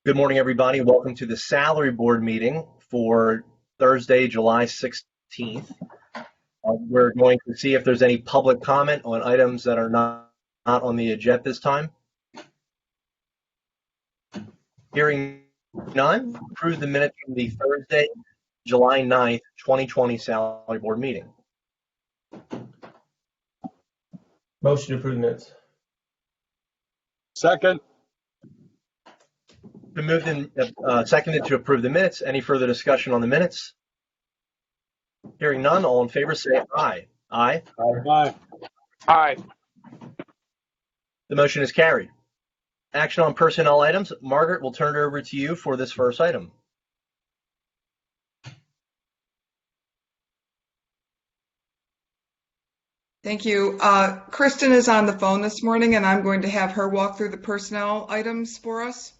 Good morning, everybody. Welcome to the Salary Board meeting for Thursday, July 16th. We're going to see if there's any public comment on items that are not on the agenda this time. Hearing none, approve the minutes from the Thursday, July 9th, 2020 Salary Board meeting. Motion to approve the minutes. Second. Been moved and seconded to approve the minutes. Any further discussion on the minutes? Hearing none, all in favor say aye. Aye. Aye. Aye. The motion is carried. Action on personnel items. Margaret, we'll turn it over to you for this first item. Thank you. Kristen is on the phone this morning, and I'm going to have her walk through the personnel items for us.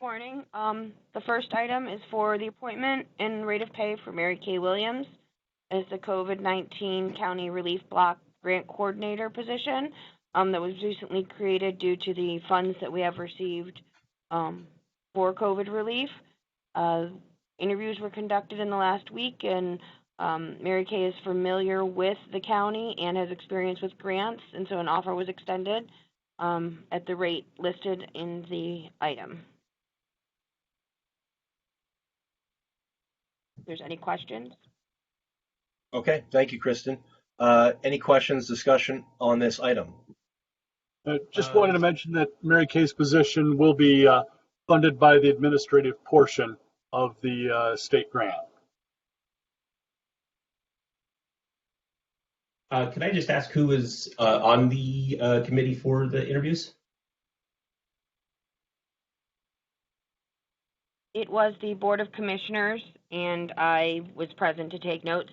Morning. The first item is for the appointment and rate of pay for Mary Kay Williams as the COVID-19 County Relief Block Grant Coordinator position that was recently created due to the funds that we have received for COVID relief. Interviews were conducted in the last week, and Mary Kay is familiar with the county and has experience with grants, and so an offer was extended at the rate listed in the item. If there's any questions. Okay, thank you, Kristen. Any questions, discussion on this item? Just wanted to mention that Mary Kay's position will be funded by the administrative portion of the state grant. Could I just ask who was on the committee for the interviews? It was the Board of Commissioners, and I was present to take notes.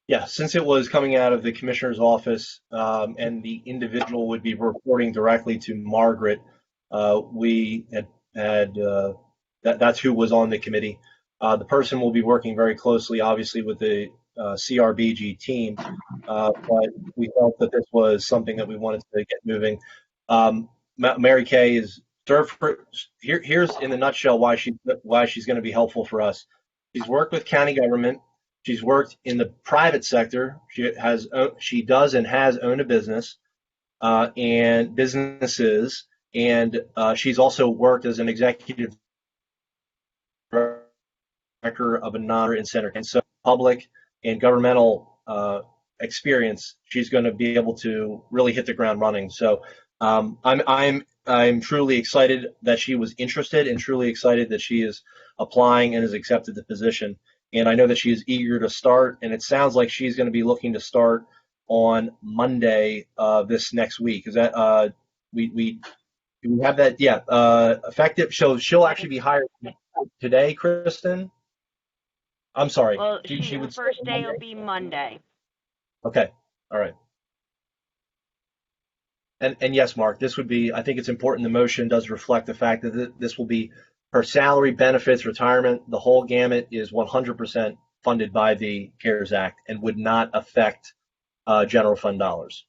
Yeah, since it was coming out of the commissioner's office and the individual would be reporting directly to Margaret, we had that's who was on the committee. The person will be working very closely, obviously, with the CRBG team, but we felt that this was something that we wanted to get moving. Mary Kay is served for. Here's in a nutshell why she's going to be helpful for us. She's worked with county government. She's worked in the private sector. She does and has owned a business and businesses, and she's also worked as an executive director of a non-profit center. And so, public and governmental experience, she's going to be able to really hit the ground running. So. I'm truly excited that she was interested and truly excited that she is applying and has accepted the position. And I know that she is eager to start, and it sounds like she's going to be looking to start on Monday this next week. Is that we have that? Yeah, effective. So she'll actually be hired today, Kristen. I'm sorry. Well, she would first day will be Monday. Okay. All right. And yes, Mark, this would be, I think it's important the motion does reflect the fact that this will be her salary, benefits, retirement, the whole gamut is 100% funded by the CARES Act and would not affect general fund dollars.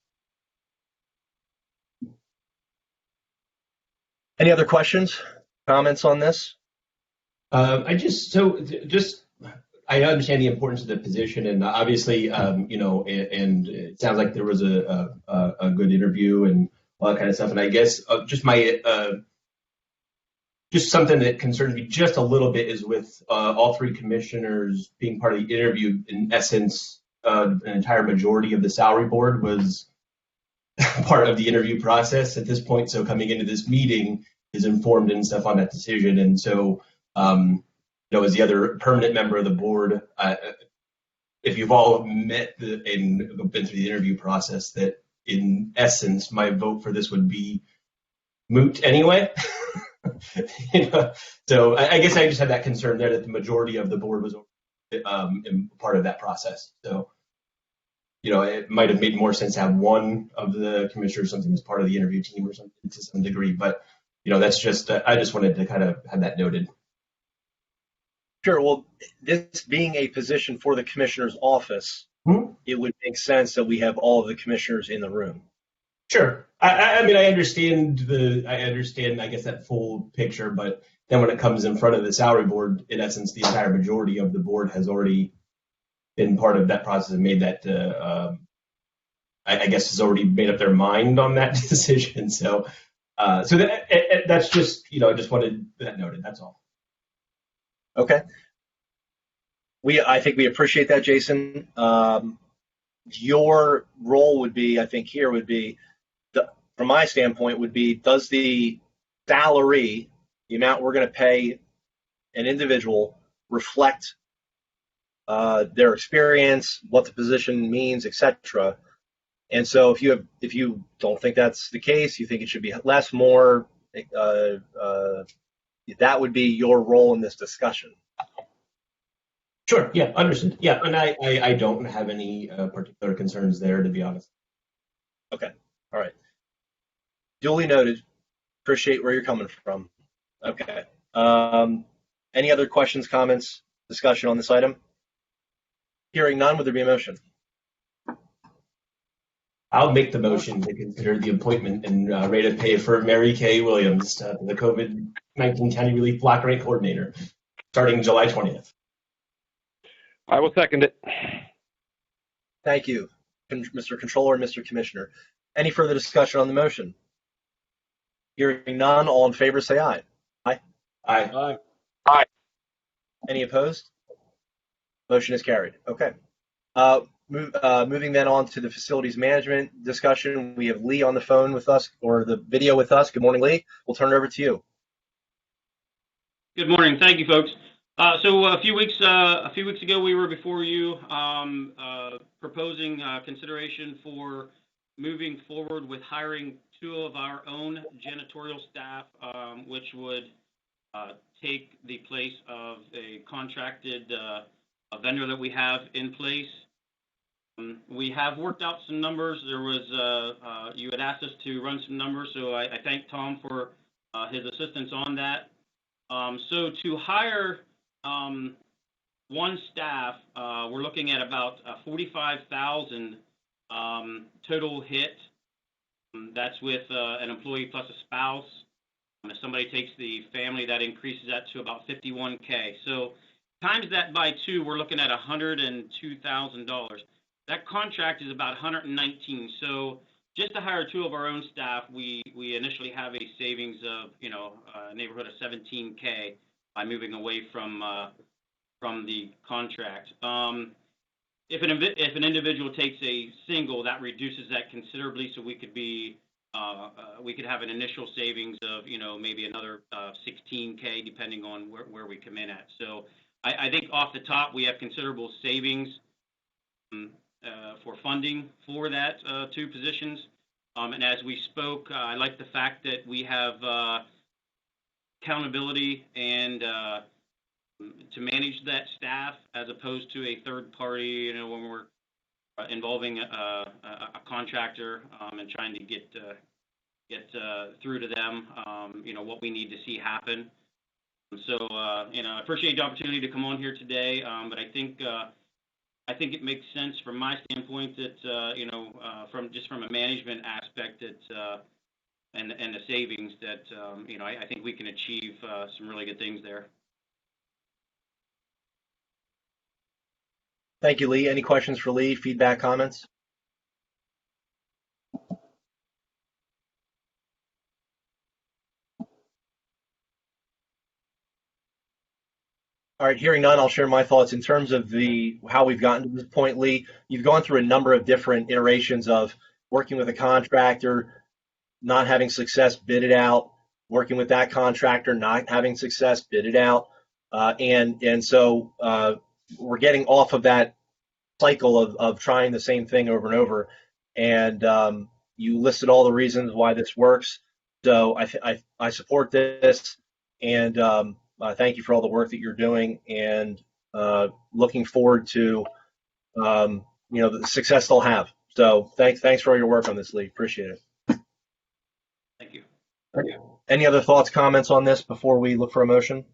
Any other questions, comments on this? I understand the importance of the position, and obviously, and it sounds like there was a good interview and all that kind of stuff. And I guess just something that concerns me just a little bit is with all three commissioners being part of the interview. In essence, an entire majority of the salary board was part of the interview process at this point. So coming into this meeting is informed and stuff on that decision, and so. As the other permanent member of the board, if you've all met and been through the interview process, that in essence, my vote for this would be moot anyway. So I guess I just had that concern there that the majority of the board was part of that process. So, it might have made more sense to have one of the commissioners, something as part of the interview team or something to some degree. But, that's just, I just wanted to kind of have that noted. Sure. Well, this being a position for the commissioner's office, it would make sense that we have all of the commissioners in the room. Sure. I mean, I understand, I guess, that full picture, but then when it comes in front of the salary board, in essence, the entire majority of the board has already been part of that process and made that, I guess, has already made up their mind on that decision. So that's just, I just wanted that noted. That's all. Okay. I think we appreciate that, Jason. Your role would be, I think here would be, from my standpoint, would be, does the salary, the amount we're going to pay an individual, reflect their experience, what the position means, etc. And so if you don't think that's the case, you think it should be less, more, that would be your role in this discussion. Sure. Yeah, understood. Yeah, and I don't have any particular concerns there, to be honest. Okay. All right. Duly noted. Appreciate where you're coming from. Okay. Any other questions, comments, discussion on this item? Hearing none, would there be a motion? I'll make the motion to consider the appointment and rate of pay for Mary Kay Williams, the COVID-19 County Relief Block Grant Coordinator, starting July 20th. I will second it. Thank you, Mr. Controller and Mr. Commissioner. Any further discussion on the motion? Hearing none, all in favor say aye. Aye. Aye. Aye. Any opposed? Motion is carried. Okay. Moving then on to the facilities management discussion. We have Lee on the phone with us, or the video with us. Good morning, Lee. We'll turn it over to you. Good morning. Thank you, folks. So a few weeks ago, we were before you proposing consideration for moving forward with hiring 2 of our own janitorial staff, which would take the place of a contracted a vendor that we have in place. We have worked out some numbers. There was you had asked us to run some numbers, so I thank Tom for his assistance on that. So to hire 1 staff, we're looking at about $45,000 total hit. That's with an employee plus a spouse. If somebody takes the family, that increases that to about $51K. So times that by 2, we're looking at $102,000. That contract is about $119,000. So just to hire 2 of our own staff, we initially have a savings of neighborhood of $17K by moving away from the contract. If an individual takes a single, that reduces that considerably. So we could have an initial savings of maybe another $16K depending on where we come in at. So I think off the top we have considerable savings for funding for that 2 positions. And as we spoke, I like the fact that we have accountability and to manage that staff as opposed to a third party, when we're involving a contractor and trying to get through to them, what we need to see happen. So, I appreciate the opportunity to come on here today, but I think it makes sense from my standpoint that, from a management aspect that, and the savings that, I think we can achieve some really good things there. Thank you, Lee. Any questions for Lee? Feedback, comments? All right, hearing none, I'll share my thoughts in terms of how we've gotten to this point, Lee. You've gone through a number of different iterations of working with a contractor, not having success, bid it out, working with that contractor, not having success, bid it out. And so we're getting off of that cycle of trying the same thing over and over. And you listed all the reasons why this works. So I support this, and thank you for all the work that you're doing, and looking forward to the success they'll have. So thanks for all your work on this, Lee. Appreciate it. Thank you. Any other thoughts, comments on this before we look for a motion?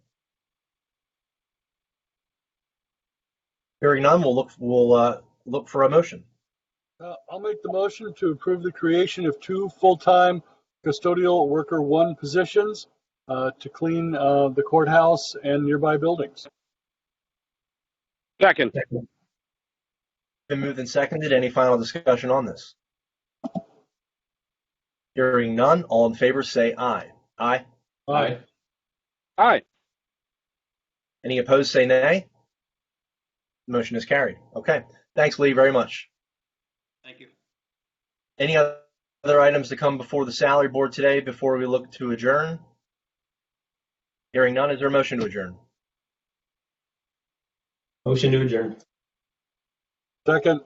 Hearing none, we'll look for a motion. I'll make the motion to approve the creation of 2 full-time custodial worker 1 positions to clean the courthouse and nearby buildings. Second. Been moved and seconded. Any final discussion on this? Hearing none, all in favor say aye. Aye. Aye. Aye. Any opposed say nay. Motion is carried. Okay. Thanks, Lee, very much. Thank you. Any other items to come before the salary board today before we look to adjourn? Hearing none, is there a motion to adjourn? Motion to adjourn. Second.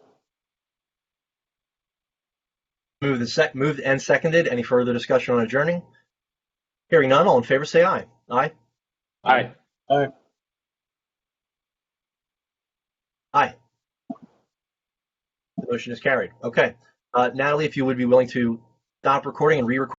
Moved and seconded. Any further discussion on adjourning? Hearing none, all in favor say aye. Aye. Aye. Aye. Aye. The motion is carried. Okay. Natalie, if you would be willing to stop recording and re-record.